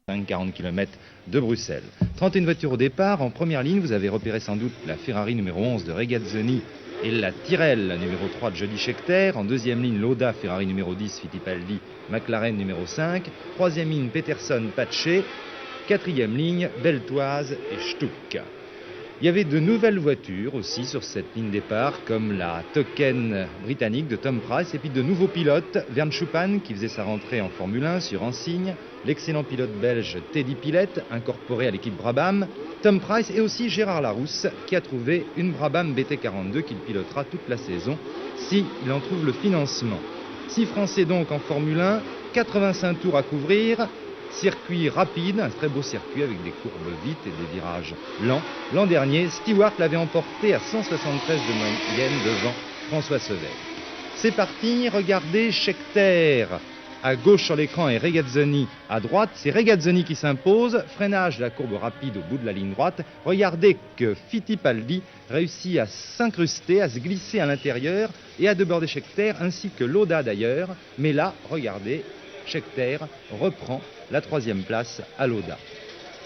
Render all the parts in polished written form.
40 km de Bruxelles. 31 voitures au départ. En première ligne, vous avez repéré sans doute la Ferrari numéro 11 de Regazzoni et la Tyrrell numéro 3 de Jody Scheckter. En deuxième ligne, Lauda, Ferrari numéro 10, Fittipaldi, McLaren numéro 5. Troisième ligne, Peterson, Pace. Quatrième ligne, Beltoise et Stuck. Il y avait de nouvelles voitures aussi sur cette ligne départ, comme la Token britannique de Tom Price, et puis de nouveaux pilotes, Vern Schuppan qui faisait sa rentrée en Formule 1 sur Insigne, l'excellent pilote belge Teddy Pillet, incorporé à l'équipe Brabham, Tom Price et aussi Gérard Larousse qui a trouvé une Brabham BT42 qu'il pilotera toute la saison s'il en trouve le financement. 6 Français donc en Formule 1, 85 tours à couvrir. Circuit rapide, un très beau circuit avec des courbes vite et des virages lents. L'an dernier, Stewart l'avait emporté à 173 de moyenne devant François Sevel. C'est parti, regardez Scheckter à gauche sur l'écran et Regazzoni à droite. C'est Regazzoni qui s'impose, freinage de la courbe rapide au bout de la ligne droite. Regardez que Fittipaldi réussit à s'incruster, à se glisser à l'intérieur et à déborder Scheckter ainsi que Lauda d'ailleurs. Mais là, regardez, Scheckter reprend la 3e place à Lauda.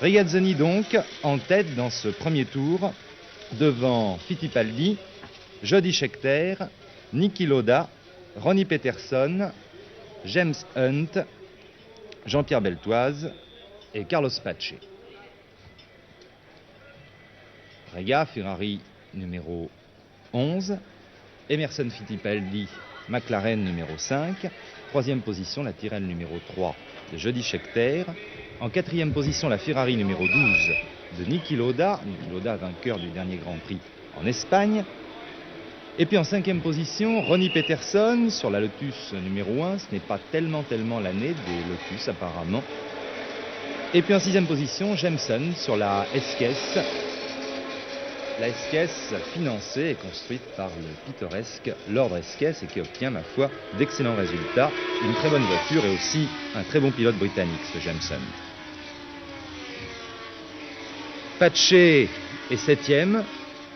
Regazzoni donc en tête dans ce premier tour devant Fittipaldi, Jody Scheckter, Niki Lauda, Ronnie Peterson, James Hunt, Jean-Pierre Beltoise et Carlos Pace. Rega, Ferrari numéro 11, Emerson Fittipaldi, McLaren numéro 5, 3e position la Tyrrell numéro 3 de Jody Scheckter, en 4e position la Ferrari numéro 12 de Niki Lauda, vainqueur du dernier Grand Prix en Espagne, et puis en 5e position Ronnie Peterson sur la Lotus numéro 1, ce n'est pas tellement l'année des Lotus apparemment, et puis en 6e position Jameson sur la SKS. La SKS financée et construite par le pittoresque Lord SKS et qui obtient, ma foi, d'excellents résultats. Une très bonne voiture et aussi un très bon pilote britannique, ce Jameson. Pace est 7e,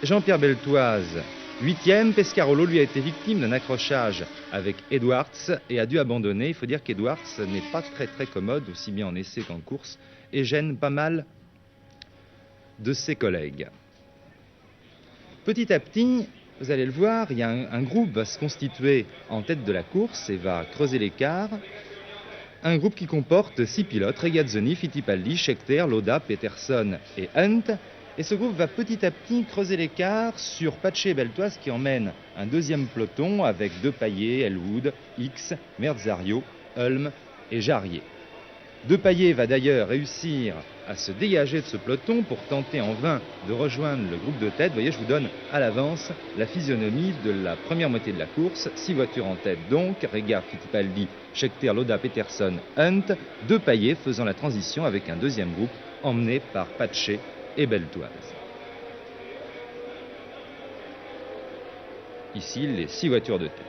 Jean-Pierre Beltoise 8e. Pescarolo, lui, a été victime d'un accrochage avec Edwards et a dû abandonner. Il faut dire qu'Edwards n'est pas très commode, aussi bien en essai qu'en course, et gêne pas mal de ses collègues. Petit à petit, vous allez le voir, il y a un groupe va se constituer en tête de la course et va creuser l'écart. Un groupe qui comporte 6 pilotes, Regazzoni, Fittipaldi, Scheckter, Lauda, Peterson et Hunt. Et ce groupe va petit à petit creuser l'écart sur Pace et Beltoise qui emmènent un 2e peloton avec Depailler, Elwood, X, Merzario, Ulm et Jarier. Depailler va d'ailleurs réussir à se dégager de ce peloton pour tenter en vain de rejoindre le groupe de tête. Vous voyez, je vous donne à l'avance la physionomie de la première moitié de la course. 6 voitures en tête donc, Rega, Fittipaldi, Scheckter, Lauda, Peterson, Hunt. Depailler faisant la transition avec un 2e groupe emmené par Pace et Beltoise. Ici, les 6 voitures de tête.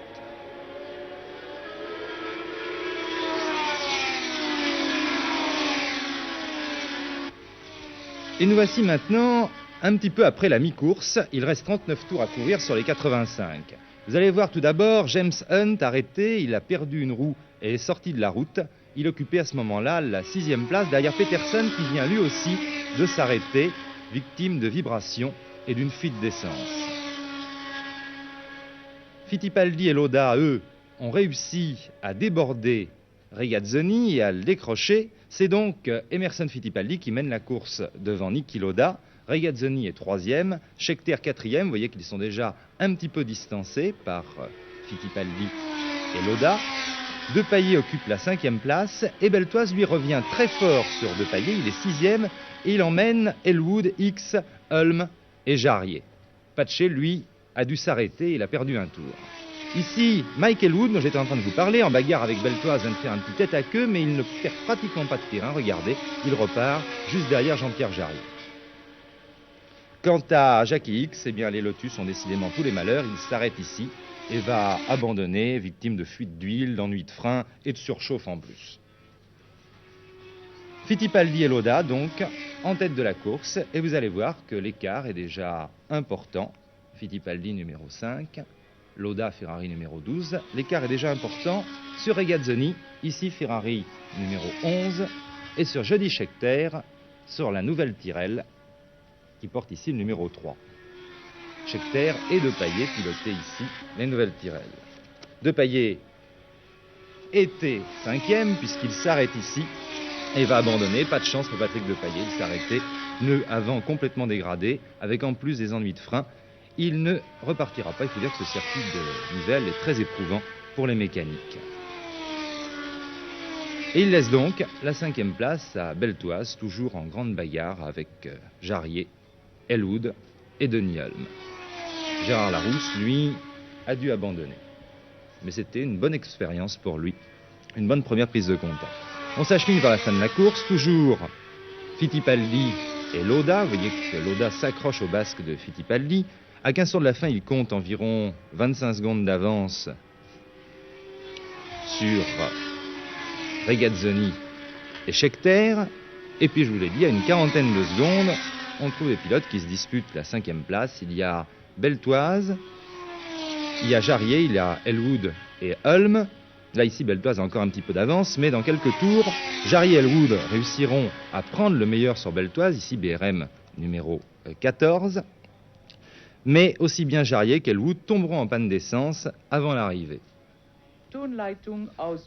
Et nous voici maintenant un petit peu après la mi-course. Il reste 39 tours à courir sur les 85. Vous allez voir tout d'abord James Hunt arrêté. Il a perdu une roue et est sorti de la route. Il occupait à ce moment-là la 6e place derrière Peterson qui vient lui aussi de s'arrêter, victime de vibrations et d'une fuite d'essence. Fittipaldi et Lauda, eux, ont réussi à déborder Regazzoni et à le décrocher. C'est donc Emerson Fittipaldi qui mène la course devant Niki Lauda. Regazzoni est 3e, Scheckter 4e. Vous voyez qu'ils sont déjà un petit peu distancés par Fittipaldi et Lauda. Depailler occupe la 5e place et Beltoise lui revient très fort sur Depailler. Il est 6e et il emmène Elwood, X, Ulm et Jarier. Pace, lui, a dû s'arrêter. Il a perdu un tour. Ici, Mike Elwood, dont j'étais en train de vous parler, en bagarre avec Beltoise, vient de faire un petit tête à queue, mais il ne perd pratiquement pas de terrain. Regardez, il repart juste derrière Jean-Pierre Jarier. Quant à Jackie X, eh bien, les Lotus ont décidément tous les malheurs. Il s'arrête ici et va abandonner, victime de fuite d'huile, d'ennui de frein et de surchauffe en plus. Fittipaldi et Lauda, donc, en tête de la course. Et vous allez voir que l'écart est déjà important. Fittipaldi numéro 5. Lauda, Ferrari numéro 12. L'écart est déjà important sur Regazzoni. Ici, Ferrari numéro 11. et sur Jody Scheckter, sur la nouvelle Tyrrell, qui porte ici le numéro 3. Scheckter et Depailler pilotaient ici les nouvelles Tyrrell. Depailler était 5e puisqu'il s'arrête ici et va abandonner. Pas de chance pour Patrick Depailler, il s'est arrêté, pneu avant complètement dégradé, avec en plus des ennuis de frein. Il ne repartira pas. Il faut dire que ce circuit de Nivelles est très éprouvant pour les mécaniques. Et il laisse donc la 5e place à Beltoise, toujours en grande bagarre avec Jarier, Elwood et Denis Hulme. Gérard Larousse, lui, a dû abandonner. Mais c'était une bonne expérience pour lui, une bonne première prise de contact. On s'achemine vers la fin de la course, toujours Fittipaldi et Lauda. Vous voyez que Lauda s'accroche au basque de Fittipaldi. À 15 tours de la fin, il compte environ 25 secondes d'avance sur Regazzoni et Scheckter. Et puis, je vous l'ai dit, à une quarantaine de secondes, on trouve les pilotes qui se disputent la 5e place. Il y a Beltoise, il y a Jarier, il y a Elwood et Hulme. Là, ici, Beltoise a encore un petit peu d'avance, mais dans quelques tours, Jarier et Elwood réussiront à prendre le meilleur sur Beltoise, ici BRM numéro 14. Mais aussi bien Jarier qu'Elwood tomberont en panne d'essence avant l'arrivée.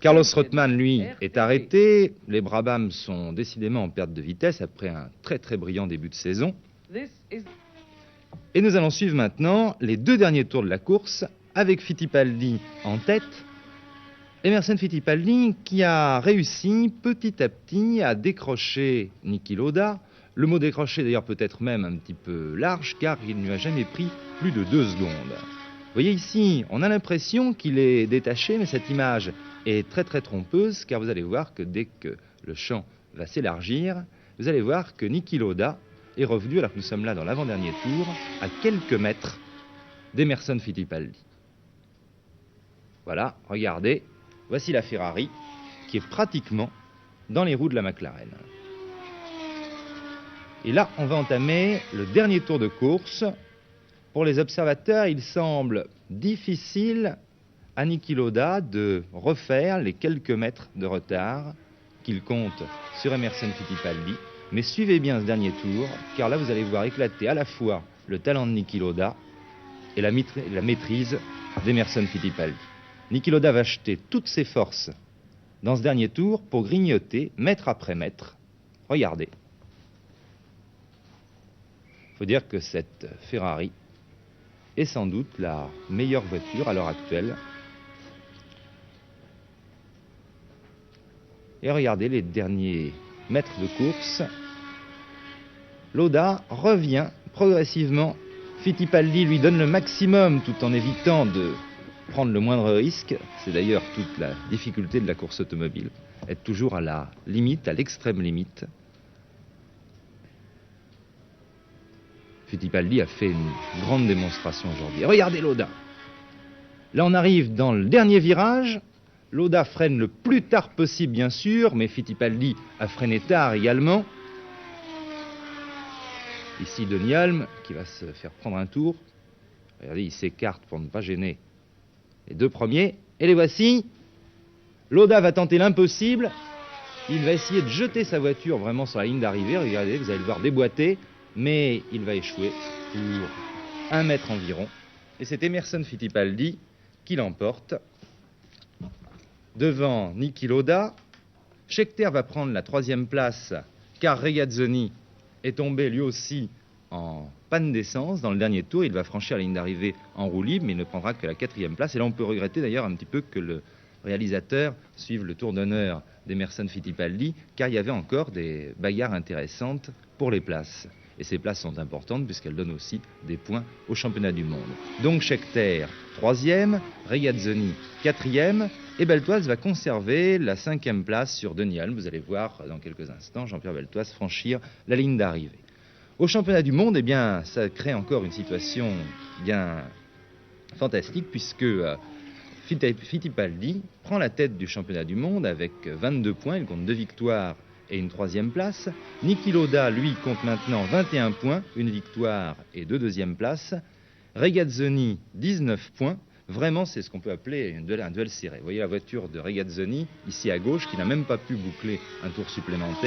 Carlos Rothmann, lui, est arrêté. Les Brabham sont décidément en perte de vitesse après un très très brillant début de saison. Et nous allons suivre maintenant les 2 derniers tours de la course avec Fittipaldi en tête. Emerson Fittipaldi qui a réussi petit à petit à décrocher Niki Lauda. Le mot décrocher d'ailleurs peut être même un petit peu large car il ne lui a jamais pris plus de 2 secondes. Vous voyez ici, on a l'impression qu'il est détaché, mais cette image est très très trompeuse car vous allez voir que dès que le champ va s'élargir, vous allez voir que Niki Lauda est revenu, alors que nous sommes là dans l'avant-dernier tour, à quelques mètres d'Emerson Fittipaldi. Voilà, regardez, voici la Ferrari qui est pratiquement dans les roues de la McLaren. Et là, on va entamer le dernier tour de course. Pour les observateurs, il semble difficile à Niki Lauda de refaire les quelques mètres de retard qu'il compte sur Emerson Fittipaldi. Mais suivez bien ce dernier tour, car là, vous allez voir éclater à la fois le talent de Niki Lauda et la maîtrise d'Emerson Fittipaldi. Niki Lauda va jeter toutes ses forces dans ce dernier tour pour grignoter mètre après mètre. Regardez. Il faut dire que cette Ferrari est sans doute la meilleure voiture à l'heure actuelle. Et regardez les derniers mètres de course. Lauda revient progressivement. Fittipaldi lui donne le maximum tout en évitant de prendre le moindre risque. C'est d'ailleurs toute la difficulté de la course automobile. Être toujours à la limite, à l'extrême limite. Fittipaldi a fait une grande démonstration aujourd'hui. Regardez Lauda. Là, on arrive dans le dernier virage. Lauda freine le plus tard possible, bien sûr, mais Fittipaldi a freiné tard également. Ici, Denis Hulme, qui va se faire prendre un tour. Regardez, il s'écarte pour ne pas gêner les 2 premiers. Et les voici. Lauda va tenter l'impossible. Il va essayer de jeter sa voiture vraiment sur la ligne d'arrivée. Regardez, vous allez le voir déboîter. Mais il va échouer pour 1 mètre environ. Et c'est Emerson Fittipaldi qui l'emporte devant Niki Lauda. Scheckter va prendre la 3e place car Regazzoni est tombé lui aussi en panne d'essence dans le dernier tour. Il va franchir la ligne d'arrivée en roue libre, mais il ne prendra que la 4e place. Et là, on peut regretter d'ailleurs un petit peu que le réalisateur suive le tour d'honneur d'Emerson Fittipaldi, car il y avait encore des bagarres intéressantes pour les places. Et ces places sont importantes puisqu'elles donnent aussi des points au championnat du monde. Donc Scheckter, 3e, Regazzoni, 4e, et Beltoise va conserver la 5e place sur Denis Hulme. Vous allez voir dans quelques instants Jean-Pierre Beltoise franchir la ligne d'arrivée. Au championnat du monde, eh bien, ça crée encore une situation bien fantastique puisque Fittipaldi prend la tête du championnat du monde avec 22 points, il compte 2 victoires et une 3e place. Niki Lauda, lui, compte maintenant 21 points, une victoire et 2 deuxièmes places. Regazzoni, 19 points. Vraiment, c'est ce qu'on peut appeler un duel serré. Vous voyez la voiture de Regazzoni, ici à gauche, qui n'a même pas pu boucler un tour supplémentaire.